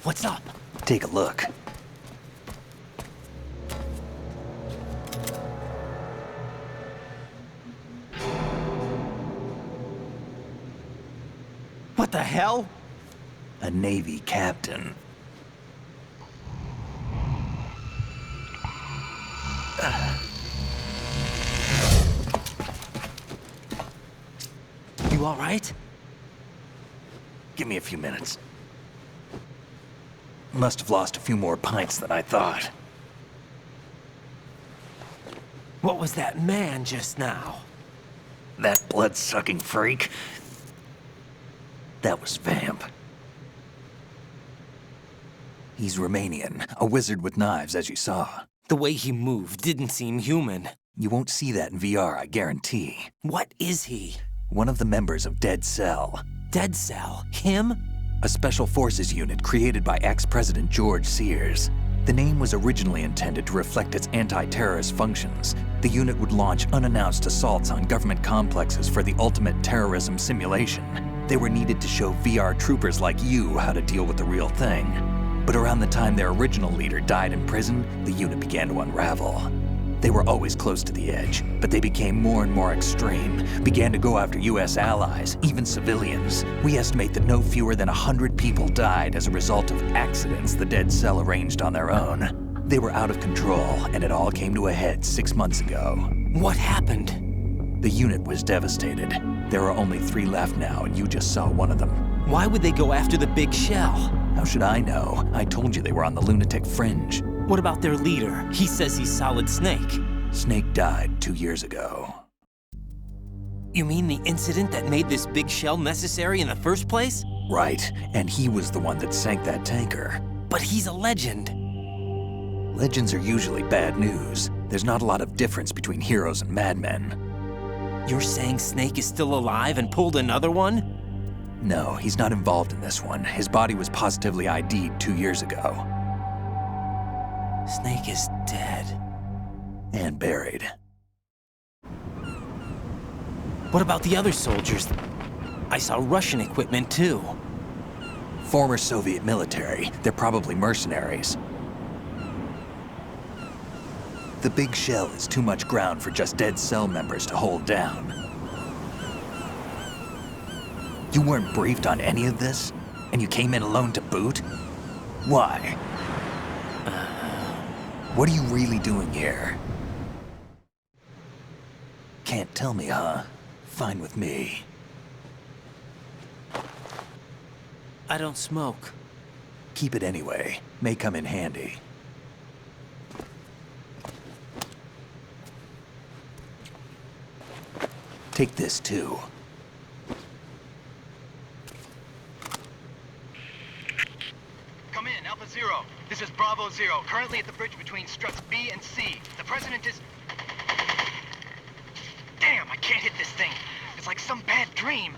What's up? Take a look. What the hell? A Navy captain. You all right? Give me a few minutes. Must have lost a few more pints than I thought. What was that man just now? That blood-sucking freak? That was Vamp. He's Romanian, a wizard with knives, as you saw. The way he moved didn't seem human. You won't see that in VR, I guarantee. What is he? One of the members of Dead Cell. Dead Cell? Him? A special forces unit created by ex-President George Sears. The name was originally intended to reflect its anti-terrorist functions. The unit would launch unannounced assaults on government complexes for the ultimate terrorism simulation. They were needed to show VR troopers like you how to deal with the real thing. But around the time their original leader died in prison, the unit began to unravel. They were always close to the edge, but they became more and more extreme, began to go after US allies, even civilians. We estimate that no fewer than 100 people died as a result of accidents the Dead Cell arranged on their own. They were out of control, and it all came to a head 6 months ago. What happened? The unit was devastated. There are only 3 left now, and you just saw one of them. Why would they go after the big shell? How should I know? I told you they were on the lunatic fringe. What about their leader? He says he's Solid Snake. Snake died 2 years ago. You mean the incident that made this big shell necessary in the first place? Right, and he was the one that sank that tanker. But he's a legend. Legends are usually bad news. There's not a lot of difference between heroes and madmen. You're saying Snake is still alive and pulled another one? No, he's not involved in this one. His body was positively ID'd 2 years ago. Snake is dead. And buried. What about the other soldiers? I saw Russian equipment too. Former Soviet military. They're probably mercenaries. The big shell is too much ground for just Dead Cell members to hold down. You weren't briefed on any of this? And you came in alone to boot? Why? What are you really doing here? Can't tell me, huh? Fine with me. I don't smoke. Keep it anyway. May come in handy. Take this too. Come in, Alpha Zero. This is Bravo Zero, currently at the bridge between struts B and C. The President is... Damn, I can't hit this thing. It's like some bad dream.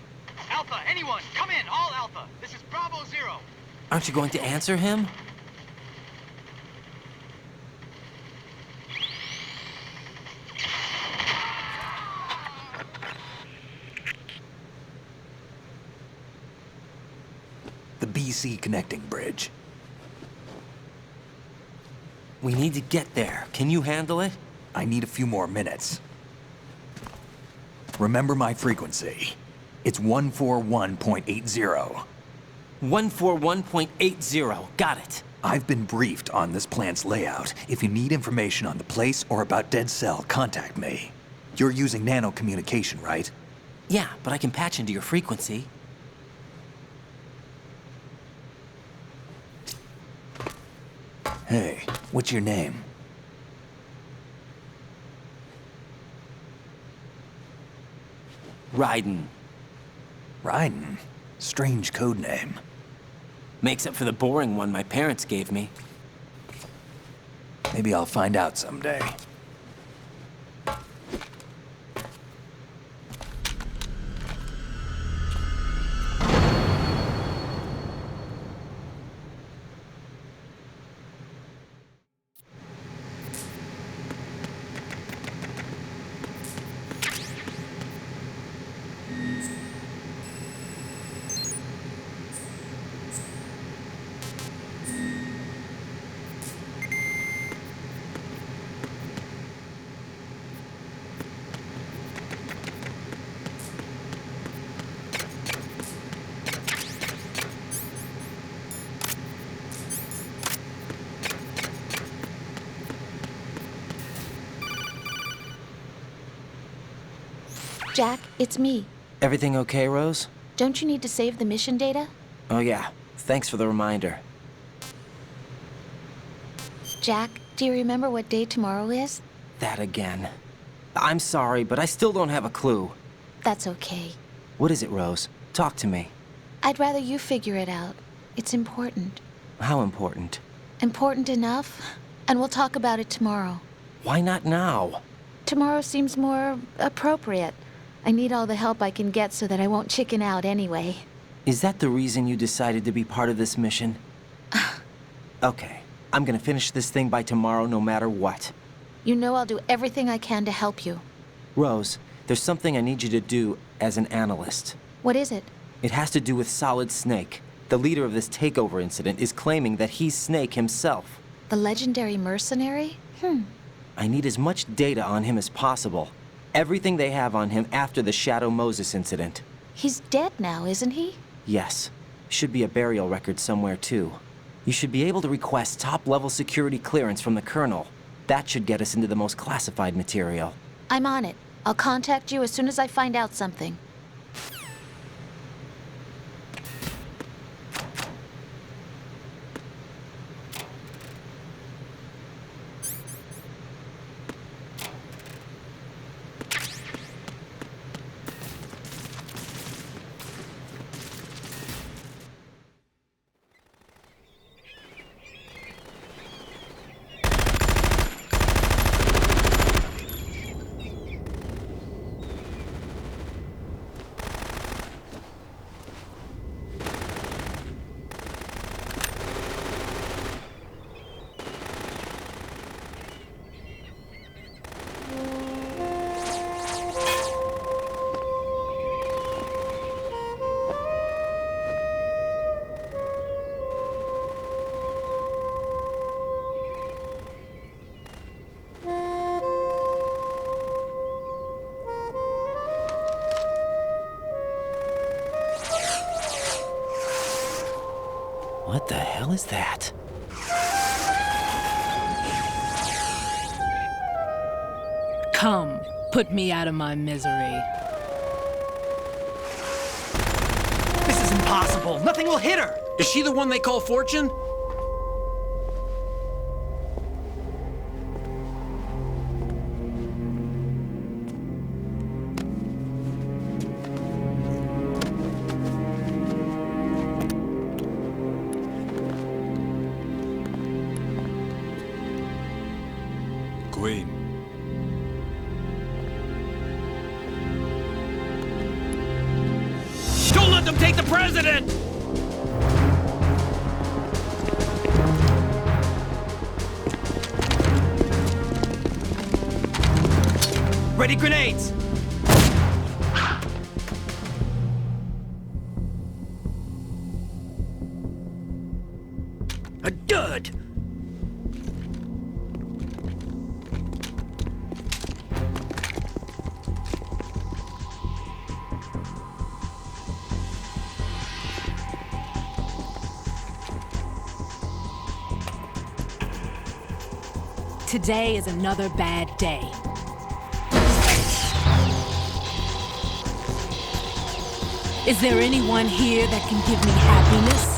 Alpha, anyone, come in, all Alpha. This is Bravo Zero. Aren't you going to answer him? The BC connecting bridge. We need to get there. Can you handle it? I need a few more minutes. Remember my frequency. It's 141.80. 141.80. Got it. I've been briefed on this plant's layout. If you need information on the place or about Dead Cell, contact me. You're using nano communication, right? Yeah, but I can patch into your frequency. Hey, what's your name? Raiden. Raiden. Strange code name. Makes up for the boring one my parents gave me. Maybe I'll find out someday. Jack, it's me. Everything okay, Rose? Don't you need to save the mission data? Oh yeah, thanks for the reminder. Jack, do you remember what day tomorrow is? That again. I'm sorry, but I still don't have a clue. That's okay. What is it, Rose? Talk to me. I'd rather you figure it out. It's important. How important? Important enough? And we'll talk about it tomorrow. Why not now? Tomorrow seems more appropriate. I need all the help I can get so that I won't chicken out anyway. Is that the reason you decided to be part of this mission? Okay, I'm gonna finish this thing by tomorrow no matter what. You know I'll do everything I can to help you. Rose, there's something I need you to do as an analyst. What is it? It has to do with Solid Snake. The leader of this takeover incident is claiming that he's Snake himself. The legendary mercenary? I need as much data on him as possible. Everything they have on him after the Shadow Moses incident. He's dead now, isn't he? Yes. Should be a burial record somewhere, too. You should be able to request top-level security clearance from the Colonel. That should get us into the most classified material. I'm on it. I'll contact you as soon as I find out something. What the hell is that? Come, put me out of my misery. This is impossible. Nothing will hit her. Is she the one they call Fortune? Queen. Don't let them take the president! Ready grenades. A dud! Today is another bad day. Is there anyone here that can give me happiness?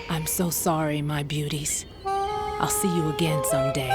I'm so sorry, my beauties. I'll see you again someday.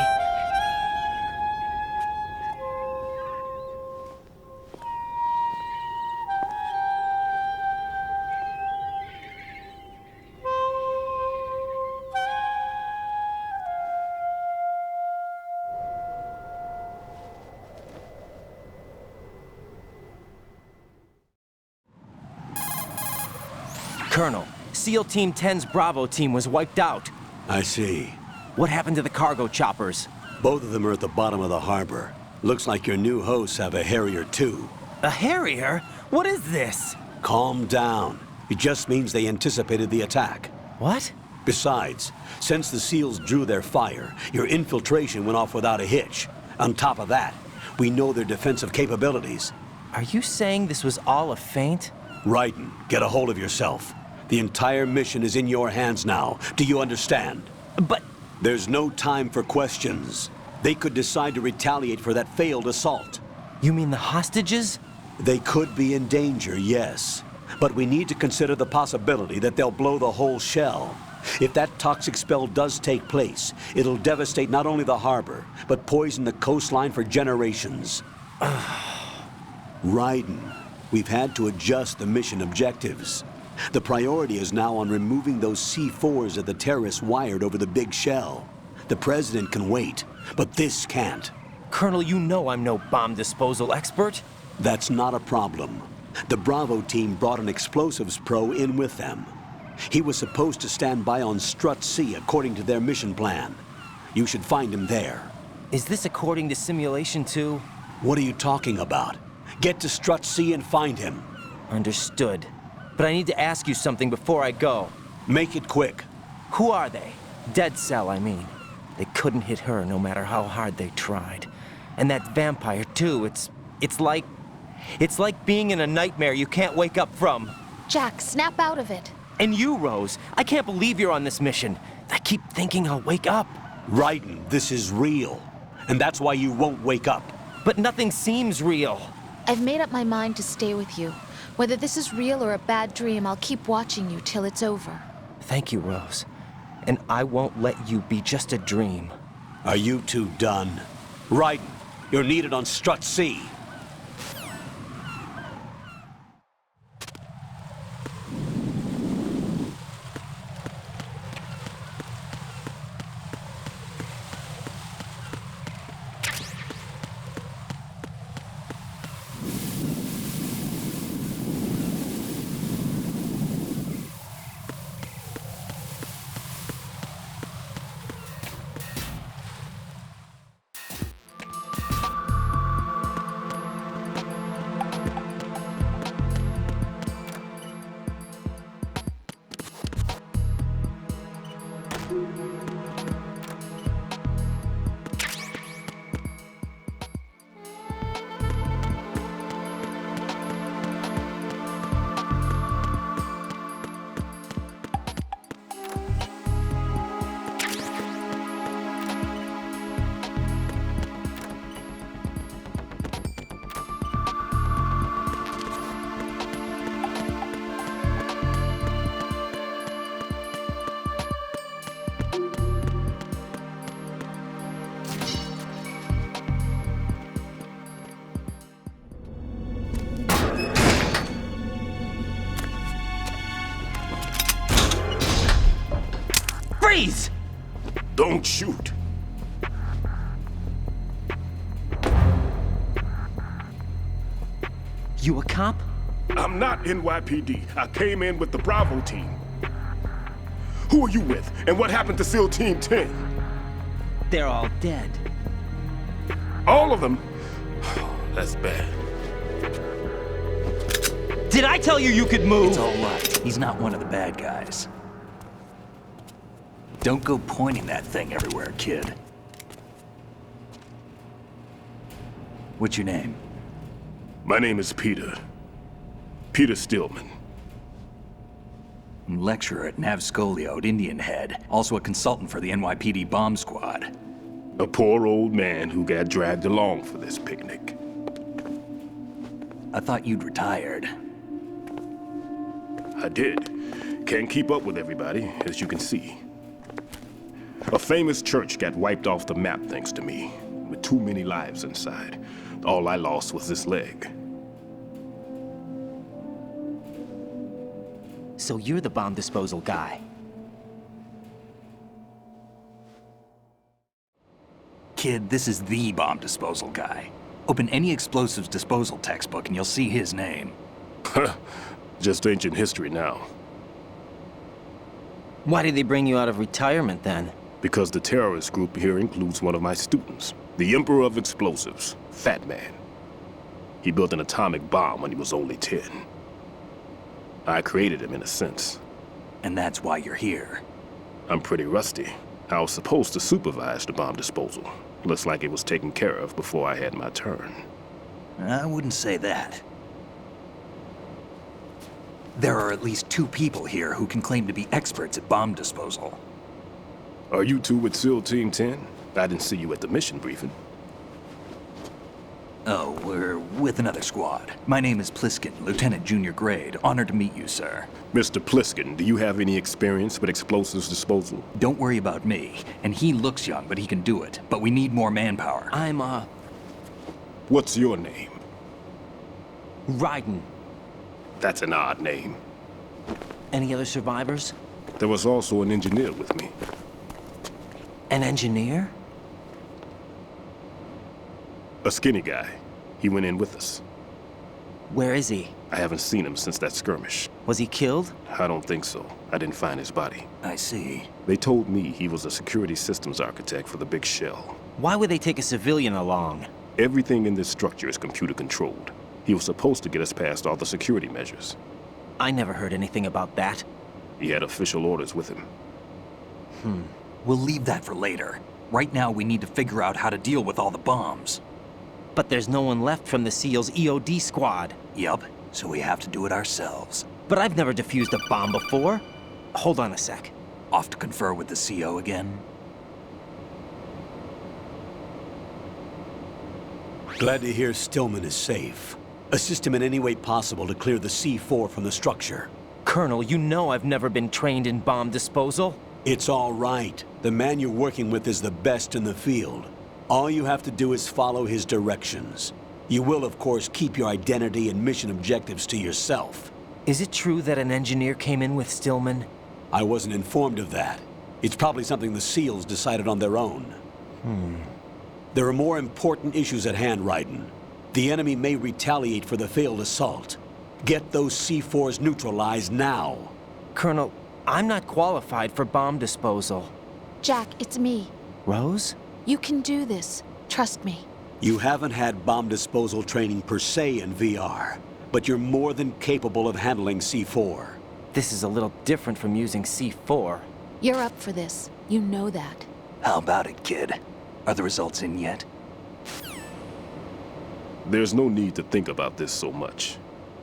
Colonel, SEAL Team 10's Bravo team was wiped out. I see. What happened to the cargo choppers? Both of them are at the bottom of the harbor. Looks like your new hosts have a Harrier too. A Harrier? What is this? Calm down. It just means they anticipated the attack. What? Besides, since the SEALs drew their fire, your infiltration went off without a hitch. On top of that, we know their defensive capabilities. Are you saying this was all a feint? Raiden, get a hold of yourself. The entire mission is in your hands now. Do you understand? But... There's no time for questions. They could decide to retaliate for that failed assault. You mean the hostages? They could be in danger, yes. But we need to consider the possibility that they'll blow the whole shell. If that toxic spell does take place, it'll devastate not only the harbor, but poison the coastline for generations. Raiden, we've had to adjust the mission objectives. The priority is now on removing those C4s that the terrorists wired over the big shell. The President can wait, but this can't. Colonel, you know I'm no bomb disposal expert. That's not a problem. The Bravo team brought an explosives pro in with them. He was supposed to stand by on Strut C according to their mission plan. You should find him there. Is this according to Simulation 2? What are you talking about? Get to Strut C and find him. Understood. But I need to ask you something before I go. Make it quick. Who are they? Dead Cell, I mean. They couldn't hit her no matter how hard they tried. And that vampire, too, it's like being in a nightmare you can't wake up from. Jack, snap out of it. And you, Rose, I can't believe you're on this mission. I keep thinking I'll wake up. Raiden, this is real. And that's why you won't wake up. But nothing seems real. I've made up my mind to stay with you. Whether this is real or a bad dream, I'll keep watching you till it's over. Thank you, Rose. And I won't let you be just a dream. Are you two done? Raiden, you're needed on Strut C. Freeze! Don't shoot. You a cop? I'm not NYPD. I came in with the Bravo team. Who are you with? And what happened to SEAL Team 10? They're all dead. All of them? That's bad. Did I tell you you could move? It's all right. He's not one of the bad guys. Don't go pointing that thing everywhere, kid. What's your name? My name is Peter. Peter Stillman. I'm lecturer at Navscolio at Indian Head. Also a consultant for the NYPD bomb squad. A poor old man who got dragged along for this picnic. I thought you'd retired. I did. Can't keep up with everybody, as you can see. A famous church got wiped off the map thanks to me, with too many lives inside. All I lost was this leg. So you're the bomb disposal guy. Kid, this is the bomb disposal guy. Open any explosives disposal textbook and you'll see his name. Just ancient history now. Why did they bring you out of retirement then? Because the terrorist group here includes one of my students, the Emperor of Explosives, Fat Man. He built an atomic bomb when he was only 10. I created him in a sense. And that's why you're here. I'm pretty rusty. I was supposed to supervise the bomb disposal. Looks like it was taken care of before I had my turn. I wouldn't say that. There are at least 2 people here who can claim to be experts at bomb disposal. Are you two with SEAL Team 10? I didn't see you at the mission briefing. Oh, we're with another squad. My name is Pliskin, Lieutenant Junior Grade. Honored to meet you, sir. Mr. Pliskin, do you have any experience with explosives disposal? Don't worry about me. And he looks young, but he can do it. But we need more manpower. I'm, What's your name? Raiden. That's an odd name. Any other survivors? There was also an engineer with me. An engineer? A skinny guy. He went in with us. Where is he? I haven't seen him since that skirmish. Was he killed? I don't think so. I didn't find his body. I see. They told me he was a security systems architect for the big shell. Why would they take a civilian along? Everything in this structure is computer controlled. He was supposed to get us past all the security measures. I never heard anything about that. He had official orders with him. We'll leave that for later. Right now, we need to figure out how to deal with all the bombs. But there's no one left from the SEAL's EOD squad. Yup, so we have to do it ourselves. But I've never defused a bomb before. Hold on a sec. Off to confer with the CO again? Glad to hear Stillman is safe. Assist him in any way possible to clear the C4 from the structure. Colonel, you know I've never been trained in bomb disposal. It's all right. The man you're working with is the best in the field. All you have to do is follow his directions. You will, of course, keep your identity and mission objectives to yourself. Is it true that an engineer came in with Stillman? I wasn't informed of that. It's probably something the SEALs decided on their own. There are more important issues at hand, Raiden. The enemy may retaliate for the failed assault. Get those C4s neutralized now. Colonel, I'm not qualified for bomb disposal. Jack, it's me. Rose? You can do this. Trust me. You haven't had bomb disposal training per se in VR, but you're more than capable of handling C4. This is a little different from using C4. You're up for this. You know that. How about it, kid? Are the results in yet? There's no need to think about this so much.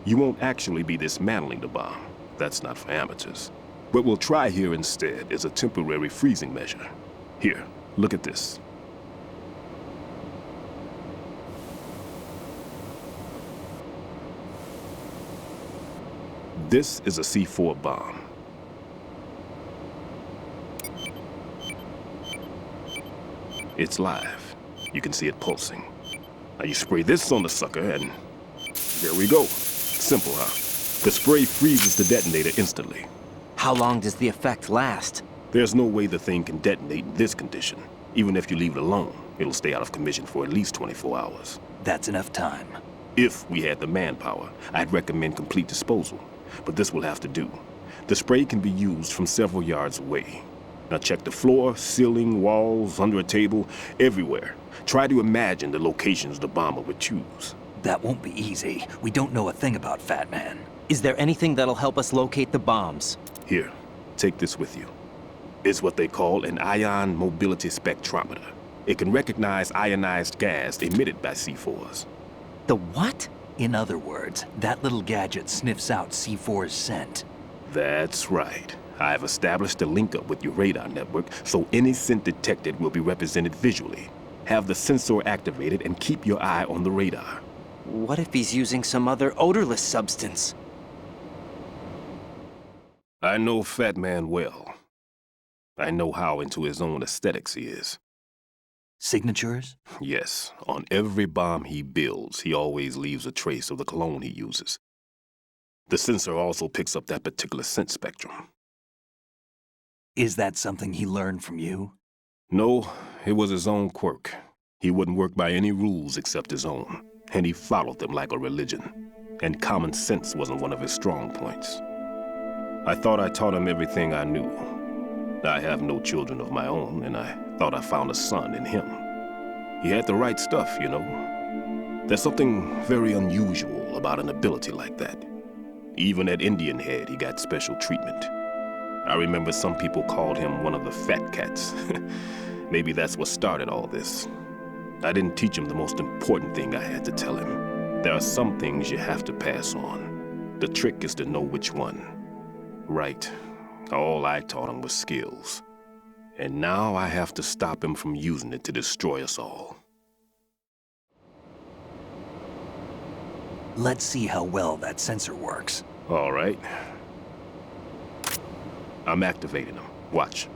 You won't actually be dismantling the bomb. That's not for amateurs. What we'll try here instead is a temporary freezing measure. Here, look at this. This is a C4 bomb. It's live. You can see it pulsing. Now you spray this on the sucker and there we go. Simple, huh? The spray freezes the detonator instantly. How long does the effect last? There's no way the thing can detonate in this condition. Even if you leave it alone, it'll stay out of commission for at least 24 hours. That's enough time. If we had the manpower, I'd recommend complete disposal. But this will have to do. The spray can be used from several yards away. Now check the floor, ceiling, walls, under a table, everywhere. Try to imagine the locations the bomber would choose. That won't be easy. We don't know a thing about Fat Man. Is there anything that'll help us locate the bombs? Here, take this with you. It's what they call an ion mobility spectrometer. It can recognize ionized gas emitted by C4s. The what? In other words, that little gadget sniffs out C4's scent. That's right. I've established a link up with your radar network, so any scent detected will be represented visually. Have the sensor activated and keep your eye on the radar. What if he's using some other odorless substance? I know Fat Man well. I know how into his own aesthetics he is. Signatures? Yes, on every bomb he builds, he always leaves a trace of the cologne he uses. The sensor also picks up that particular scent spectrum. Is that something he learned from you? No, it was his own quirk. He wouldn't work by any rules except his own, and he followed them like a religion. And common sense wasn't one of his strong points. I thought I taught him everything I knew, I have no children of my own, and I thought I found a son in him. He had the right stuff, you know. There's something very unusual about an ability like that. Even at Indian Head, he got special treatment. I remember some people called him one of the fat cats. Maybe that's what started all this. I didn't teach him the most important thing I had to tell him. There are some things you have to pass on. The trick is to know which one. Right. All I taught him was skills. And now I have to stop him from using it to destroy us all. Let's see how well that sensor works. All right. I'm activating them. Watch.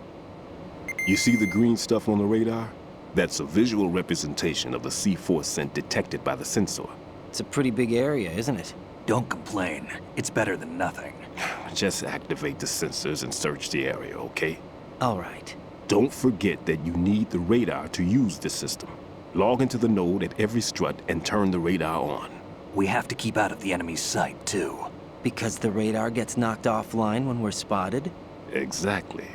You see the green stuff on the radar? That's a visual representation of the C4 scent detected by the sensor. It's a pretty big area, isn't it? Don't complain. It's better than nothing. Just activate the sensors and search the area, okay? All right. Don't forget that you need the radar to use the system. Log into the node at every strut and turn the radar on. We have to keep out of the enemy's sight, too. Because the radar gets knocked offline when we're spotted? Exactly.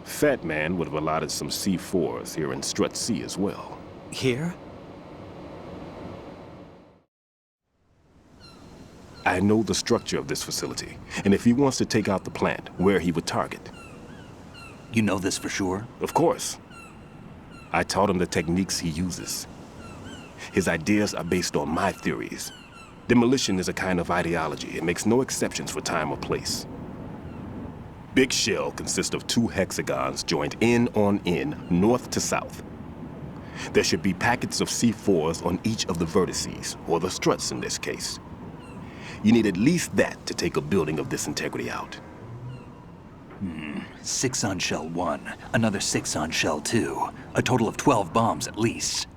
Fat Man would have allotted some C4s here in Strut C as well. Here? I know the structure of this facility, and if he wants to take out the plant, where he would target. You know this for sure? Of course. I taught him the techniques he uses. His ideas are based on my theories. Demolition is a kind of ideology. It makes no exceptions for time or place. Big Shell consists of 2 hexagons joined end on end, north to south. There should be packets of C4s on each of the vertices, or the struts in this case. You need at least that to take a building of this integrity out. 6 on Shell 1, another 6 on Shell 2. A total of 12 bombs at least.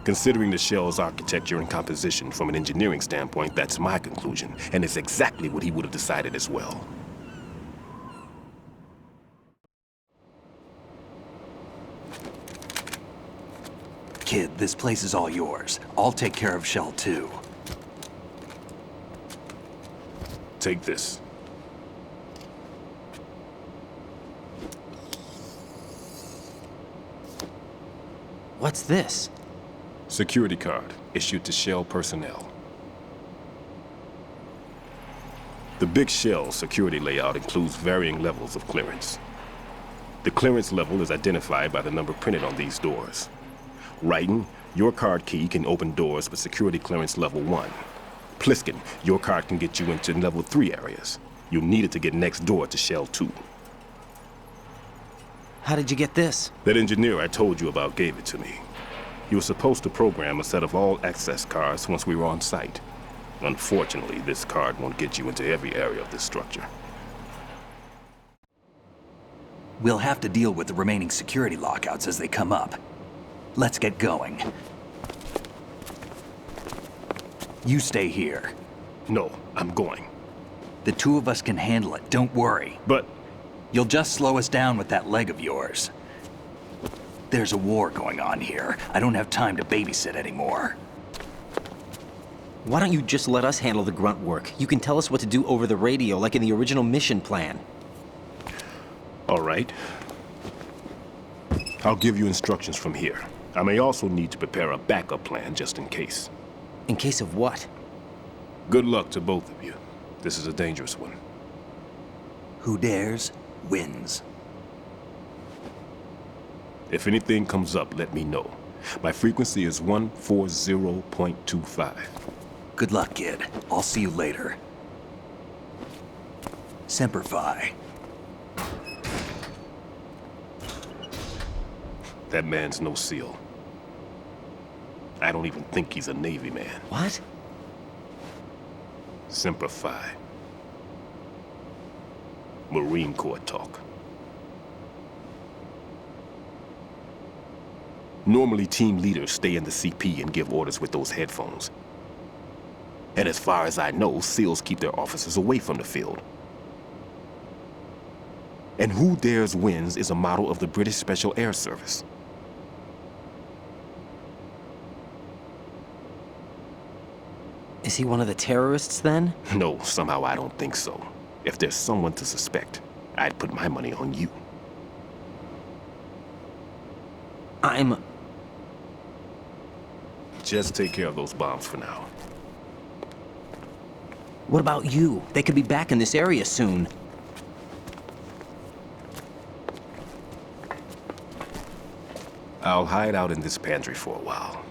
Considering the shell's architecture and composition from an engineering standpoint, that's my conclusion, and it's exactly what he would have decided as well. Kid, this place is all yours. I'll take care of Shell 2. Take this. What's this? Security card issued to Shell personnel. The Big Shell security layout includes varying levels of clearance. The clearance level is identified by the number printed on these doors. Raiden, your card key can open doors with security clearance level 1. Pliskin, your card can get you into level 3 areas. You'll need it to get next door to Shell 2. How did you get this? That engineer I told you about gave it to me. He was supposed to program a set of all access cards once we were on site. Unfortunately, this card won't get you into every area of this structure. We'll have to deal with the remaining security lockouts as they come up. Let's get going. You stay here. No, I'm going. The 2 of us can handle it, don't worry. But You'll just slow us down with that leg of yours. There's a war going on here. I don't have time to babysit anymore. Why don't you just let us handle the grunt work? You can tell us what to do over the radio, like in the original mission plan. all right. I'll give you instructions from here. I may also need to prepare a backup plan just in case. In case of what? Good luck to both of you. This is a dangerous one. Who dares, wins. If anything comes up, let me know. My frequency is 140.25. Good luck, kid. I'll see you later. Semper Fi. That man's no SEAL. I don't even think he's a Navy man. What? Semper Fi. Marine Corps talk. Normally, team leaders stay in the CP and give orders with those headphones. And as far as I know, SEALs keep their officers away from the field. And Who Dares Wins is a model of the British Special Air Service. Is he one of the terrorists, then? No, somehow I don't think so. If there's someone to suspect, I'd put my money on you. I'm... Just take care of those bombs for now. What about you? They could be back in this area soon. I'll hide out in this pantry for a while.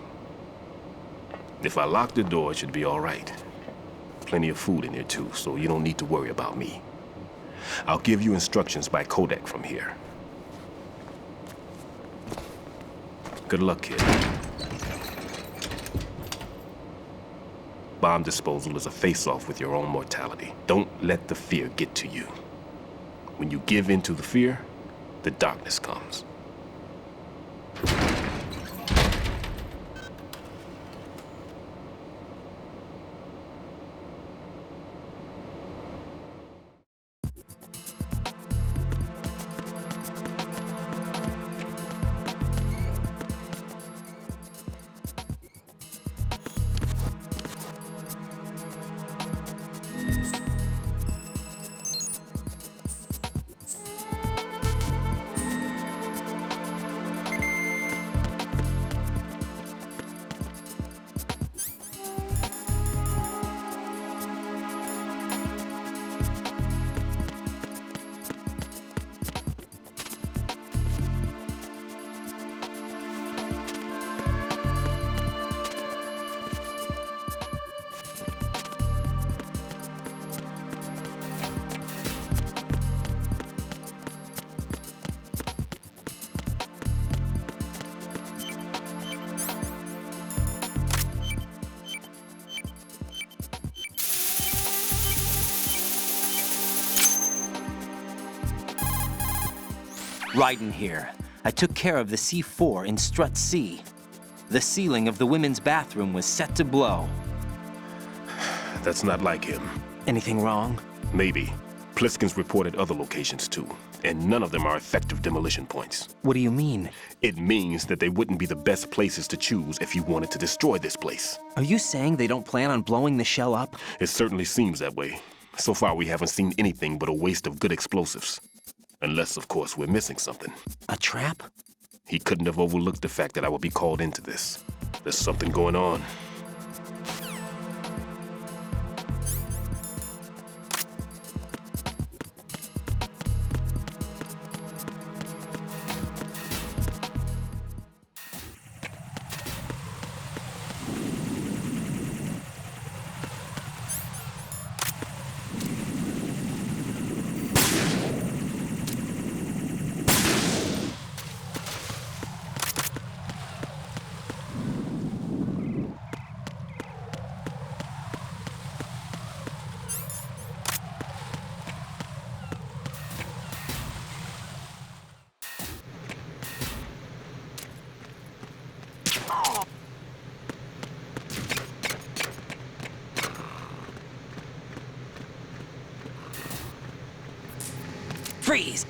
If I lock the door, it should be all right. Plenty of food in here too, so you don't need to worry about me. I'll give you instructions by codec from here. Good luck, kid. Bomb disposal is a face-off with your own mortality. Don't let the fear get to you. When you give in to the fear, the darkness comes. Raiden here. I took care of the C4 in Strut C. The ceiling of the women's bathroom was set to blow. That's not like him. Anything wrong? Maybe. Pliskin's reported other locations too, and none of them are effective demolition points. What do you mean? It means that they wouldn't be the best places to choose if you wanted to destroy this place. Are you saying they don't plan on blowing the shell up? It certainly seems that way. So far, we haven't seen anything but a waste of good explosives. Unless, of course, we're missing something. A trap? He couldn't have overlooked the fact that I would be called into this. There's something going on. Freeze!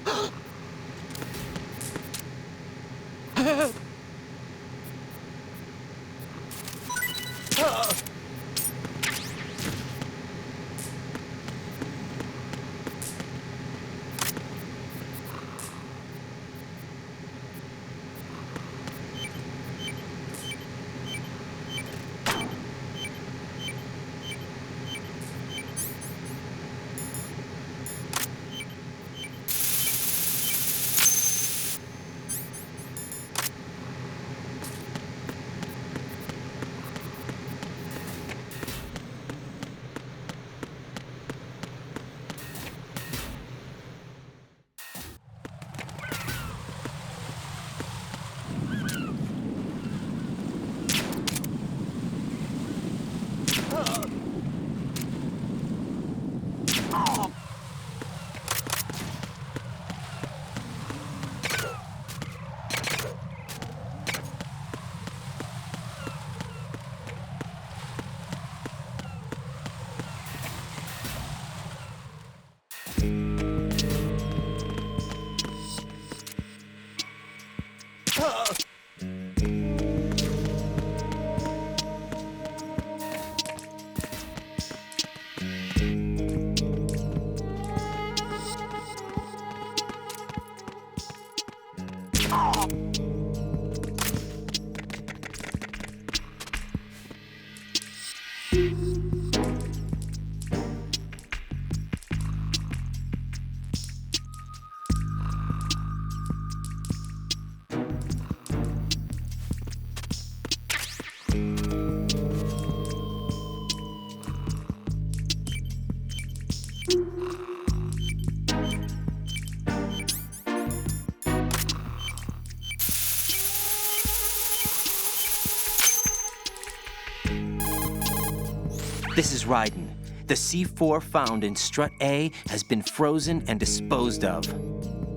This is Raiden. The C4 found in Strut A has been frozen and disposed of.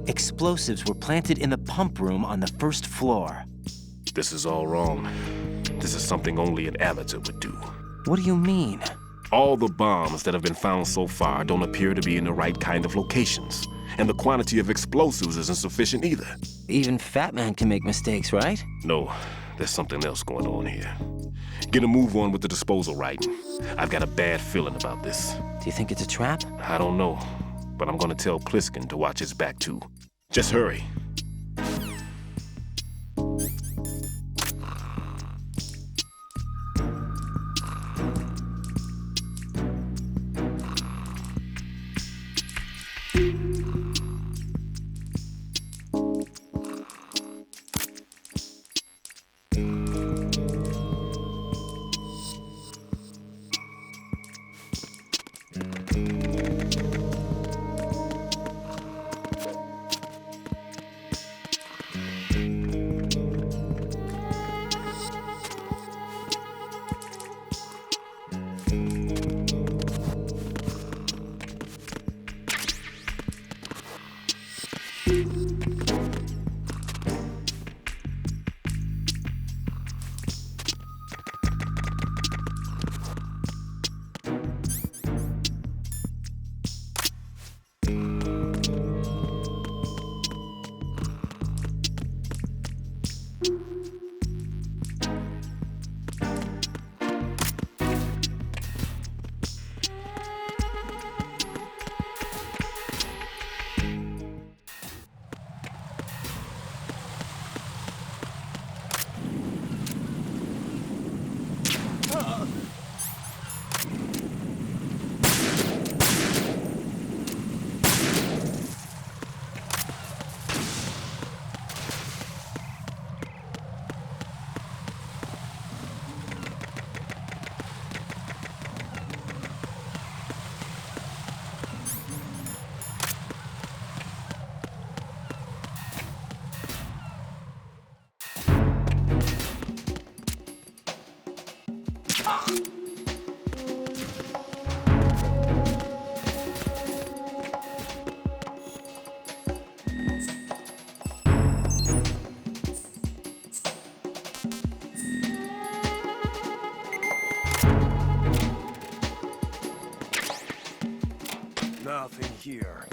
Explosives were planted in the pump room on the first floor. This is all wrong. This is something only an amateur would do. What do you mean? All the bombs that have been found so far don't appear to be in the right kind of locations. And the quantity of explosives isn't sufficient either. Even Fat Man can make mistakes, right? No, there's something else going on here. Get a move on with the disposal, Raiden. I've got a bad feeling about this. Do you think it's a trap? I don't know, but I'm gonna tell Pliskin to watch his back too. Just hurry. Nothing here.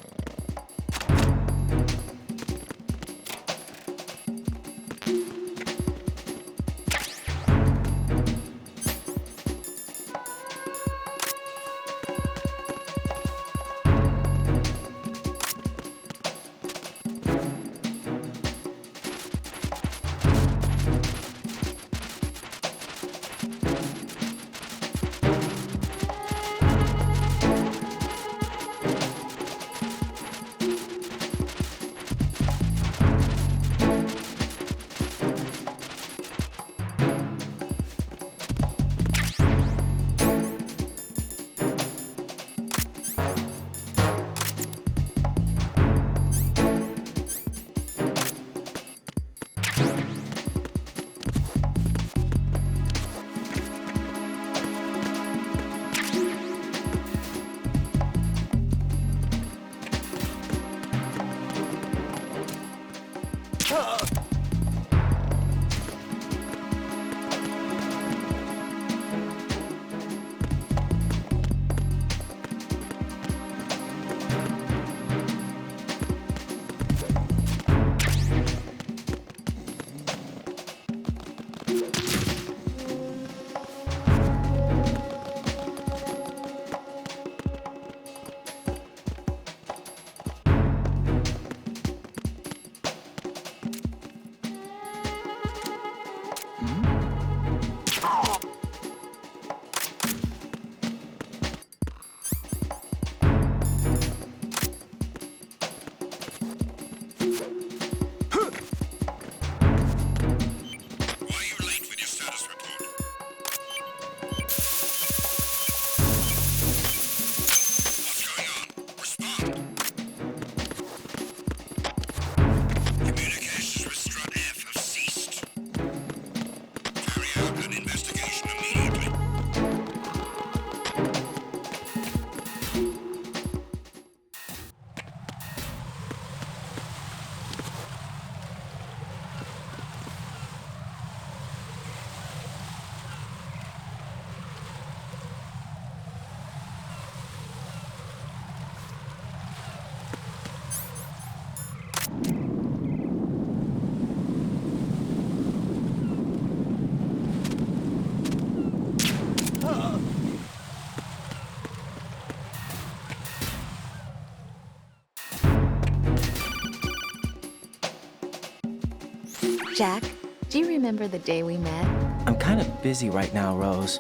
Jack, do you remember the day we met? I'm kind of busy right now, Rose.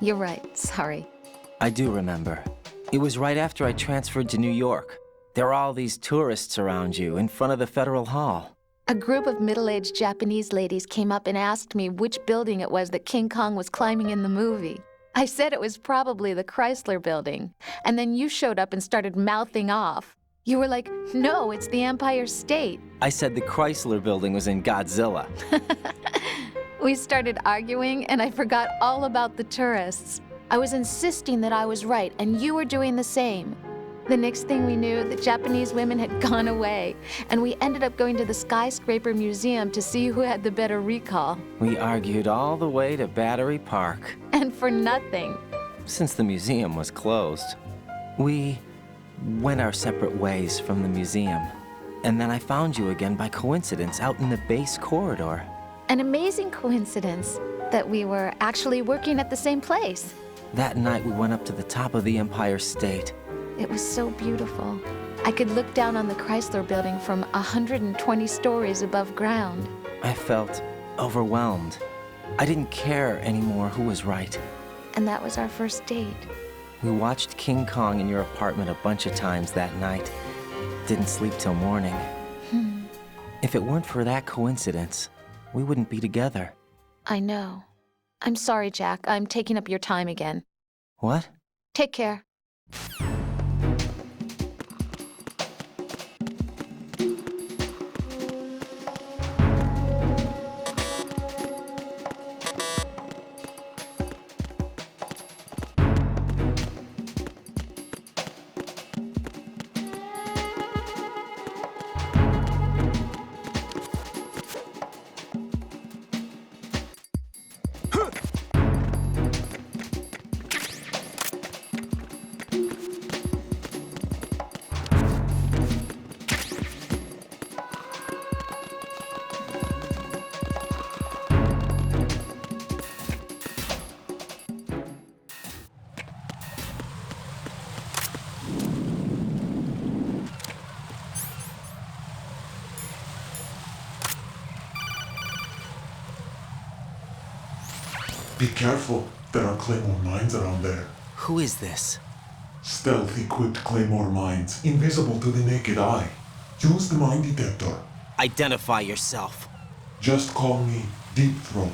You're right, sorry. I do remember. It was right after I transferred to New York. There were all these tourists around you in front of the Federal Hall. A group of middle-aged Japanese ladies came up and asked me which building it was that King Kong was climbing in the movie. I said it was probably the Chrysler Building, and then you showed up and started mouthing off. You were like, no, it's the Empire State. I said the Chrysler Building was in Godzilla. We started arguing, and I forgot all about the tourists. I was insisting that I was right, and you were doing the same. The next thing we knew, the Japanese women had gone away, and we ended up going to the Skyscraper Museum to see who had the better recall. We argued all the way to Battery Park. And for nothing. Since the museum was closed, we went our separate ways from the museum. And then I found you again by coincidence out in the base corridor. An amazing coincidence that we were actually working at the same place. That night we went up to the top of the Empire State. It was so beautiful. I could look down on the Chrysler Building from 120 stories above ground. I felt overwhelmed. I didn't care anymore who was right. And that was our first date. We watched King Kong in your apartment a bunch of times that night. Didn't sleep till morning. If it weren't for that coincidence, we wouldn't be together. I know. I'm sorry, Jack. I'm taking up your time again. What? Take care. Be careful, there are Claymore mines around there. Who is this? Stealth-equipped Claymore mines, invisible to the naked eye. Use the mine detector. Identify yourself. Just call me Deep Throat.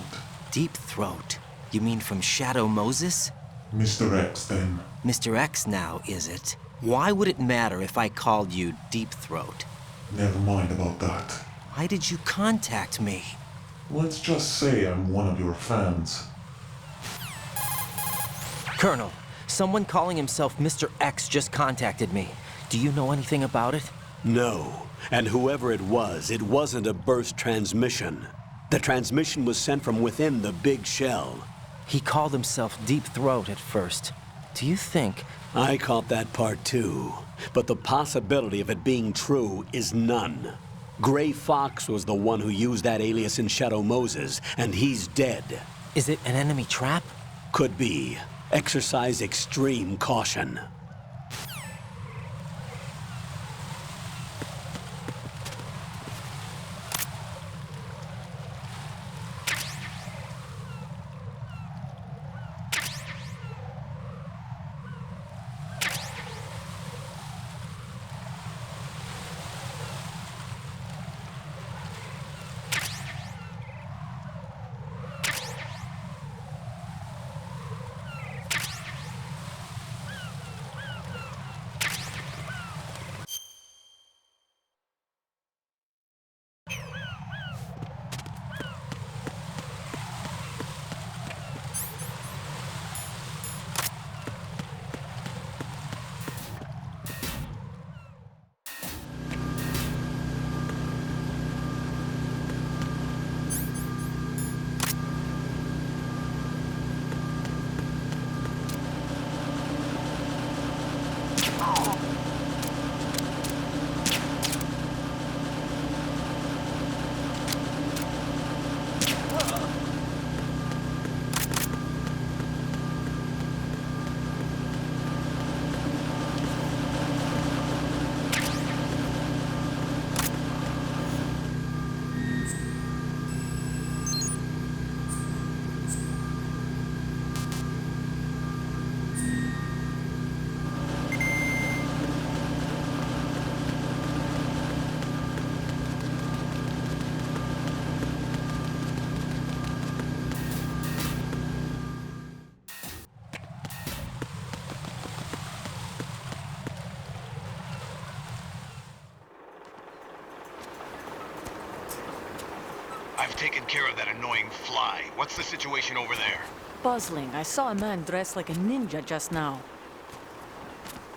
Deep Throat? You mean from Shadow Moses? Mr. X, then. Mr. X now, is it? Why would it matter if I called you Deep Throat? Never mind about that. Why did you contact me? Let's just say I'm one of your fans. Colonel, someone calling himself Mr. X just contacted me. Do you know anything about it? No. And whoever it wasn't a burst transmission. The transmission was sent from within the big shell. He called himself Deep Throat at first. Do you think... I caught that part too. But the possibility of it being true is none. Gray Fox was the one who used that alias in Shadow Moses, and he's dead. Is it an enemy trap? Could be. Exercise extreme caution. I've taken care of that annoying fly. What's the situation over there? Puzzling. I saw a man dressed like a ninja just now.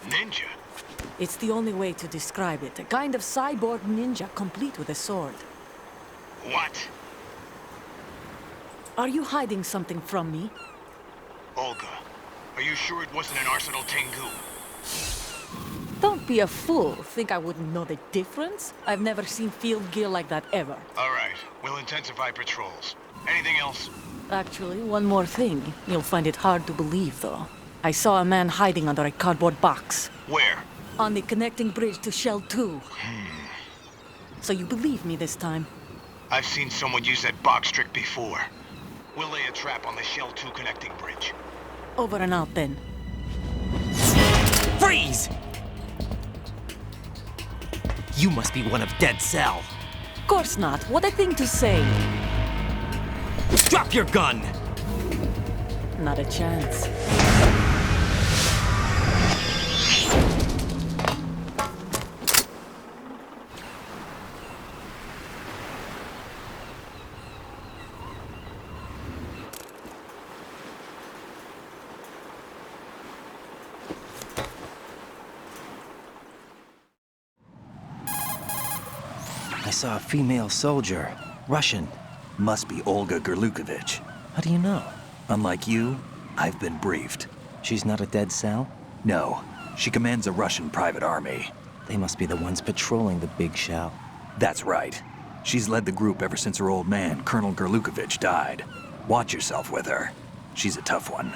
Ninja? It's the only way to describe it. A kind of cyborg ninja, complete with a sword. What? Are you hiding something from me? Olga, are you sure it wasn't an Arsenal Tengu? Don't be a fool. Think I wouldn't know the difference? I've never seen field gear like that ever. All right, we'll intensify patrols. Anything else? Actually, one more thing. You'll find it hard to believe, though. I saw a man hiding under a cardboard box. Where? On the connecting bridge to Shell 2. So you believe me this time? I've seen someone use that box trick before. We'll lay a trap on the Shell 2 connecting bridge. Over and out, then. Freeze! You must be one of Dead Cell. Of course not. What a thing to say. Drop your gun! Not a chance. I saw a female soldier. Russian. Must be Olga Gerlukovich. How do you know? Unlike you, I've been briefed. She's not a Dead Cell? No, she commands a Russian private army. They must be the ones patrolling the big shell. That's right. She's led the group ever since her old man, Colonel Gerlukovich, died. Watch yourself with her. She's a tough one.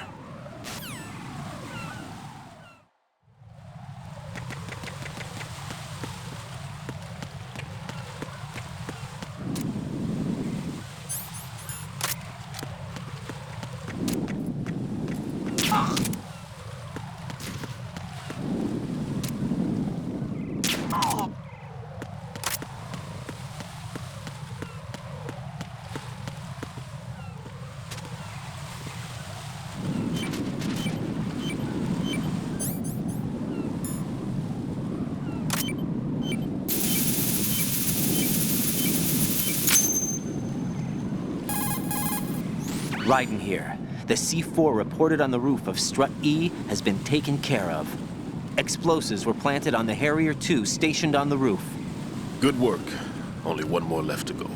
Raiden here. The C4 reported on the roof of Strut E has been taken care of. Explosives were planted on the Harrier 2 stationed on the roof. Good work. Only one more left to go.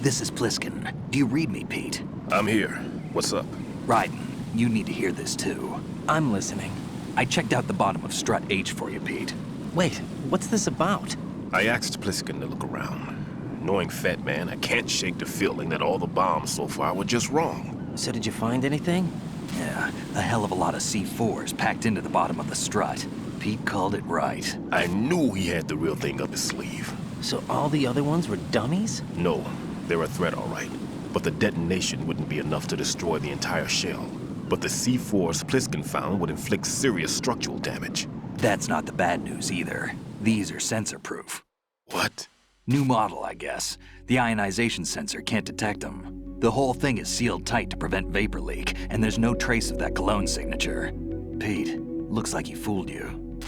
This is Pliskin. Do you read me, Pete? I'm here. What's up? Raiden, you need to hear this too. I'm listening. I checked out the bottom of Strut H for you, Pete. Wait, what's this about? I asked Pliskin to look around. Knowing Fat Man, I can't shake the feeling that all the bombs so far were just wrong. So did you find anything? Yeah, a hell of a lot of C4s packed into the bottom of the strut. Pete called it right. I knew he had the real thing up his sleeve. So all the other ones were dummies? No, they're a threat, all right. But the detonation wouldn't be enough to destroy the entire shell. But the C4s Pliskin found would inflict serious structural damage. That's not the bad news either. These are sensor-proof. What? New model, I guess. The ionization sensor can't detect them. The whole thing is sealed tight to prevent vapor leak, and there's no trace of that cologne signature. Pete, looks like he fooled you.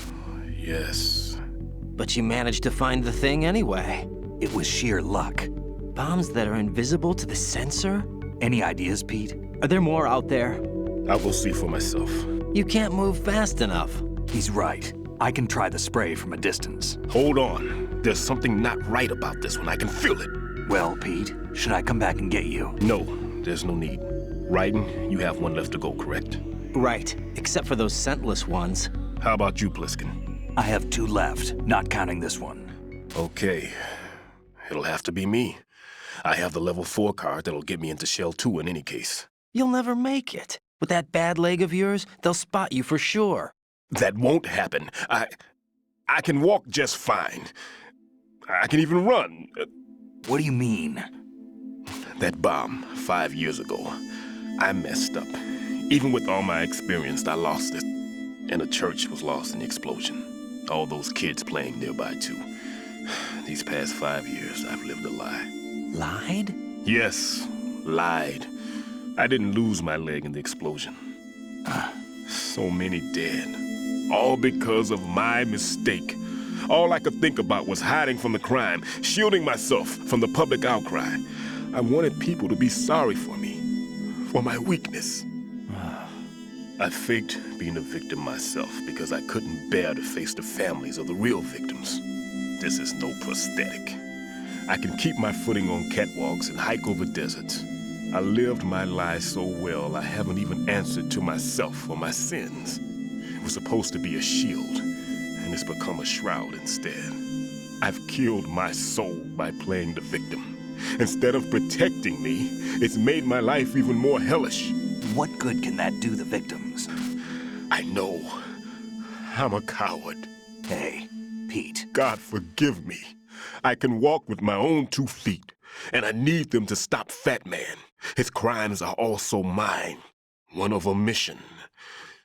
Yes. But you managed to find the thing anyway. It was sheer luck. Bombs that are invisible to the sensor? Any ideas, Pete? Are there more out there? I'll go see for myself. You can't move fast enough. He's right. I can try the spray from a distance. Hold on. There's something not right about this one. I can feel it. Well, Pete, should I come back and get you? No, there's no need. Raiden, you have one left to go, correct? Right, except for those scentless ones. How about you, Pliskin? I have 2 left, not counting this one. Okay. It'll have to be me. I have the level 4 card that'll get me into Shell 2 in any case. You'll never make it. With that bad leg of yours, they'll spot you for sure. That won't happen. I can walk just fine. I can even run. What do you mean? That bomb 5 years ago, I messed up. Even with all my experience, I lost it. And the church was lost in the explosion. All those kids playing nearby, too. These past 5 years, I've lived a lie. Lied? Yes, lied. I didn't lose my leg in the explosion. So many dead. All because of my mistake. All I could think about was hiding from the crime, shielding myself from the public outcry. I wanted people to be sorry for me, for my weakness. I faked being a victim myself because I couldn't bear to face the families of the real victims. This is no prosthetic. I can keep my footing on catwalks and hike over deserts. I lived my life so well, I haven't even answered to myself for my sins. It was supposed to be a shield, and it's become a shroud instead. I've killed my soul by playing the victim. Instead of protecting me, it's made my life even more hellish. What good can that do the victims? I know. I'm a coward. Hey, Pete. God forgive me. I can walk with my own 2 feet, and I need them to stop Fat Man. His crimes are also mine. One of omission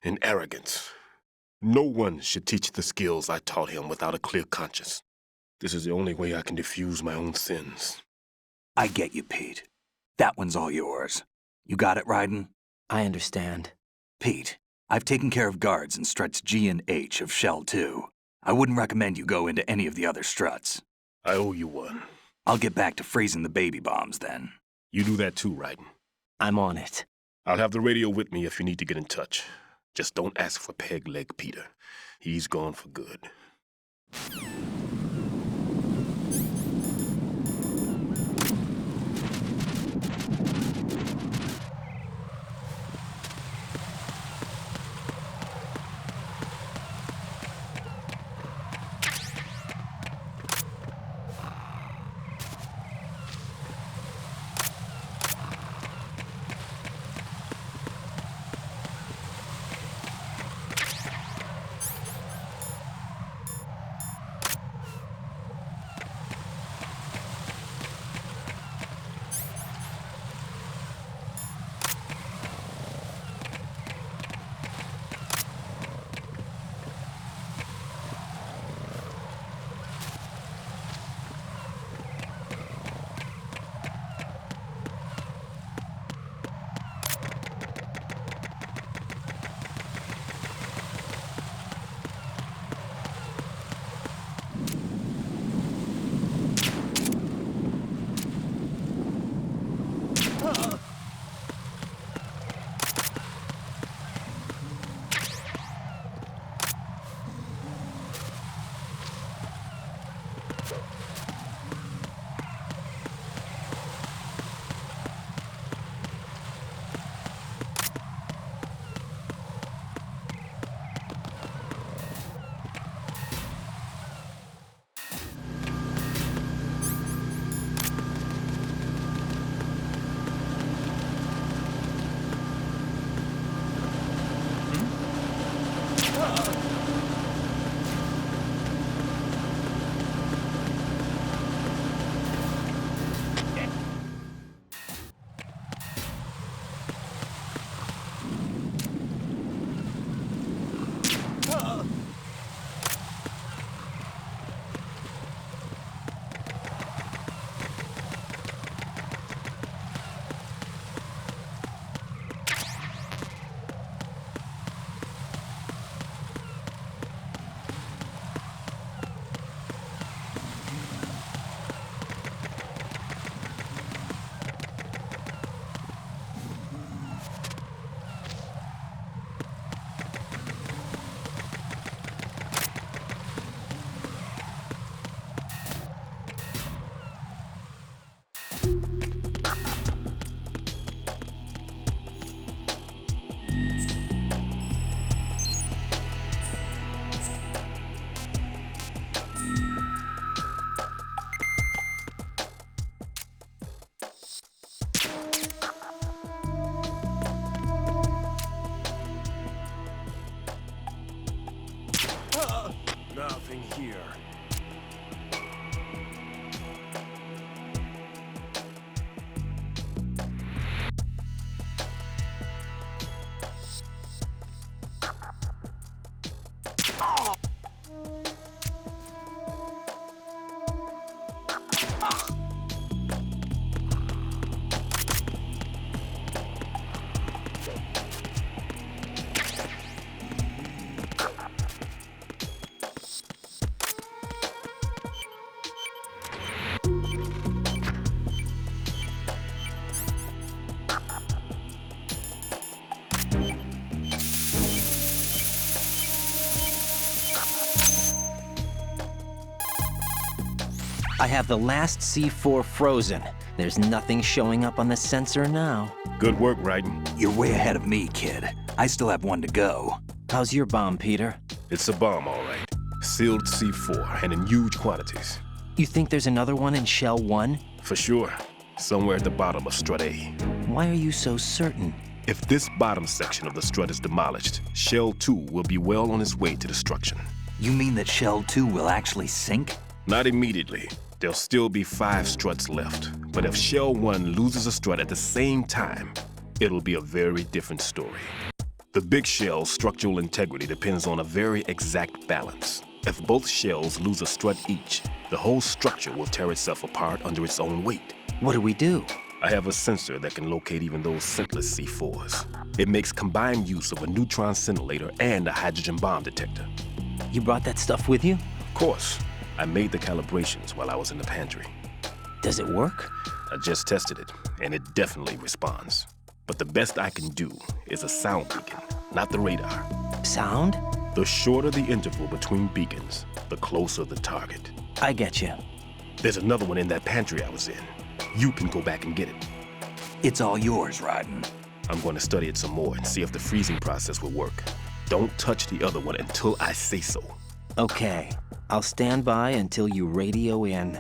and arrogance. No one should teach the skills I taught him without a clear conscience. This is the only way I can diffuse my own sins. I get you, Pete. That one's all yours. You got it, Raiden? I understand. Pete, I've taken care of guards in struts G and H of Shell 2. I wouldn't recommend you go into any of the other struts. I owe you one. I'll get back to freezing the baby bombs then. You do that too, Raiden. I'm on it. I'll have the radio with me if you need to get in touch. Just don't ask for Peg Leg Peter. He's gone for good. I have the last C4 frozen. There's nothing showing up on the sensor now. Good work, Raiden. You're way ahead of me, kid. I still have one to go. How's your bomb, Peter? It's a bomb, all right. Sealed C4, and in huge quantities. You think there's another one in Shell 1? For sure. Somewhere at the bottom of Strut A. Why are you so certain? If this bottom section of the strut is demolished, Shell 2 will be well on its way to destruction. You mean that Shell 2 will actually sink? Not immediately. There'll still be 5 struts left. But if Shell 1 loses a strut at the same time, it'll be a very different story. The big shell's structural integrity depends on a very exact balance. If both shells lose a strut each, the whole structure will tear itself apart under its own weight. What do we do? I have a sensor that can locate even those scentless C4s. It makes combined use of a neutron scintillator and a hydrogen bomb detector. You brought that stuff with you? Of course, I made the calibrations while I was in the pantry. Does it work? I just tested it, and it definitely responds. But the best I can do is a sound beacon, not the radar. Sound? The shorter the interval between beacons, the closer the target. I get you. There's another one in that pantry I was in. You can go back and get it. It's all yours, Raiden. I'm going to study it some more and see if the freezing process will work. Don't touch the other one until I say so. Okay. I'll stand by until you radio in.